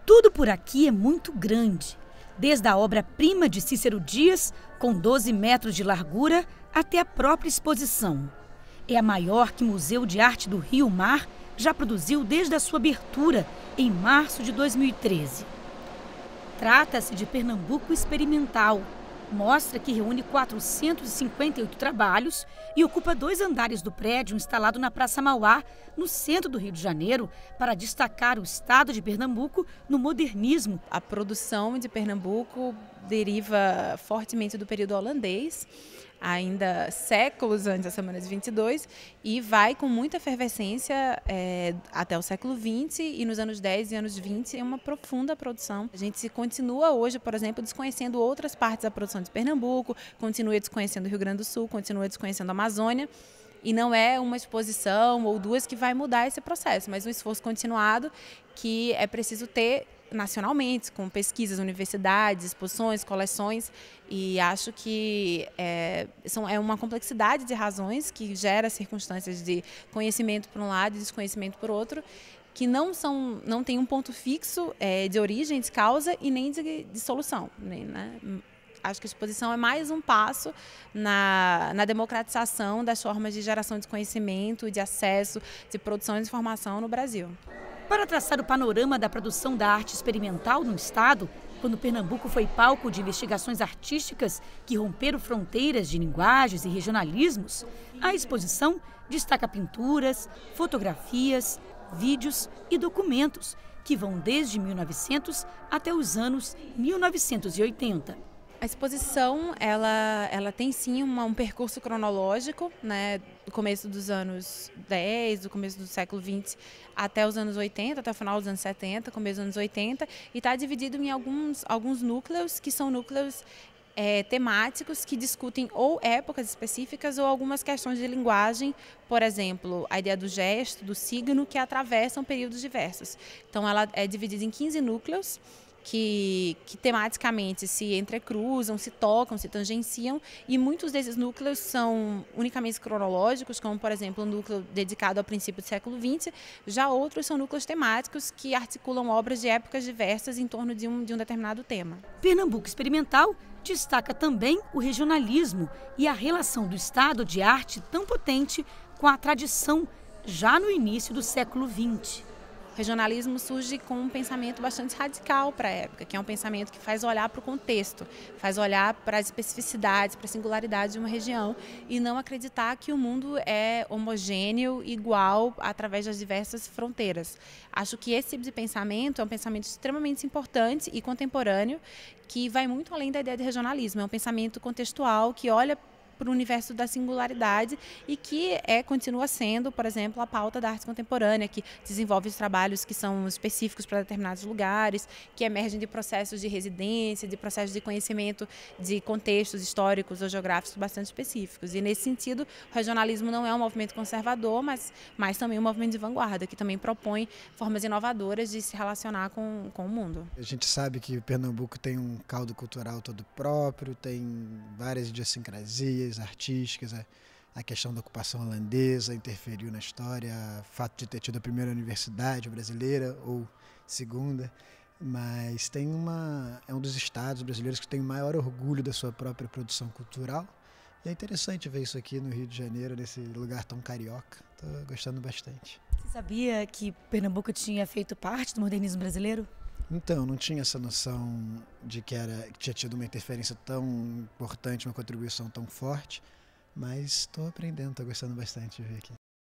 Tudo por aqui é muito grande, desde a obra-prima de Cícero Dias, com 12 metros de largura, até a própria exposição. É a maior que o Museu de Arte do Rio Mar já produziu desde a sua abertura, em março de 2013. Trata-se de Pernambuco Experimental. Mostra que reúne 458 trabalhos e ocupa 2 andares do prédio instalado na Praça Mauá, no centro do Rio de Janeiro, para destacar o estado de Pernambuco no modernismo. A produção de Pernambuco deriva fortemente do período holandês, ainda séculos antes da Semana de 22, e vai com muita efervescência até o século XX, e nos anos 10 e anos 20 é uma profunda produção. A gente continua hoje, por exemplo, desconhecendo outras partes da produção de Pernambuco, continua desconhecendo o Rio Grande do Sul, continua desconhecendo a Amazônia, e não é uma exposição ou 2 que vai mudar esse processo, mas um esforço continuado que é preciso ter nacionalmente, com pesquisas, universidades, exposições, coleções, e acho que é uma complexidade de razões que gera circunstâncias de conhecimento por um lado e desconhecimento por outro, que não tem um ponto fixo de origem, de causa e nem de solução, né? Acho que a exposição é mais um passo na democratização das formas de geração de conhecimento, de acesso, de produção de informação no Brasil. Para traçar o panorama da produção da arte experimental no estado, quando Pernambuco foi palco de investigações artísticas que romperam fronteiras de linguagens e regionalismos, a exposição destaca pinturas, fotografias, vídeos e documentos que vão desde 1900 até os anos 1980. A exposição ela tem sim um percurso cronológico, né, do começo dos anos 10, do começo do século 20 até os anos 80, até o final dos anos 70, começo dos anos 80, e está dividido em alguns núcleos que são núcleos temáticos que discutem ou épocas específicas ou algumas questões de linguagem, por exemplo, a ideia do gesto, do signo, que atravessam períodos diversos. Então ela é dividida em 15 núcleos, que tematicamente se entrecruzam, se tocam, se tangenciam, e muitos desses núcleos são unicamente cronológicos, como, por exemplo, um núcleo dedicado ao princípio do século XX, já outros são núcleos temáticos que articulam obras de épocas diversas em torno de um determinado tema. Pernambuco Experimental destaca também o regionalismo e a relação do estado de arte tão potente com a tradição já no início do século XX. O regionalismo surge com um pensamento bastante radical para a época, que é um pensamento que faz olhar para o contexto, faz olhar para as especificidades, para a singularidade de uma região e não acreditar que o mundo é homogêneo, igual, através das diversas fronteiras. Acho que esse tipo de pensamento é um pensamento extremamente importante e contemporâneo, que vai muito além da ideia de regionalismo. É um pensamento contextual que olha para o universo da singularidade e que continua sendo, por exemplo, a pauta da arte contemporânea, que desenvolve os trabalhos que são específicos para determinados lugares, que emergem de processos de residência, de processos de conhecimento de contextos históricos ou geográficos bastante específicos. E, nesse sentido, o regionalismo não é um movimento conservador, mas também um movimento de vanguarda, que também propõe formas inovadoras de se relacionar com o mundo. A gente sabe que Pernambuco tem um caldo cultural todo próprio, tem várias idiosincrasias artísticas, a questão da ocupação holandesa interferiu na história, o fato de ter tido a primeira universidade brasileira ou segunda, mas é um dos estados brasileiros que tem o maior orgulho da sua própria produção cultural, e é interessante ver isso aqui no Rio de Janeiro, nesse lugar tão carioca. Estou gostando bastante. Você sabia que Pernambuco tinha feito parte do modernismo brasileiro? Então, não tinha essa noção de que tinha tido uma interferência tão importante, uma contribuição tão forte, mas estou aprendendo, estou gostando bastante de ver aqui.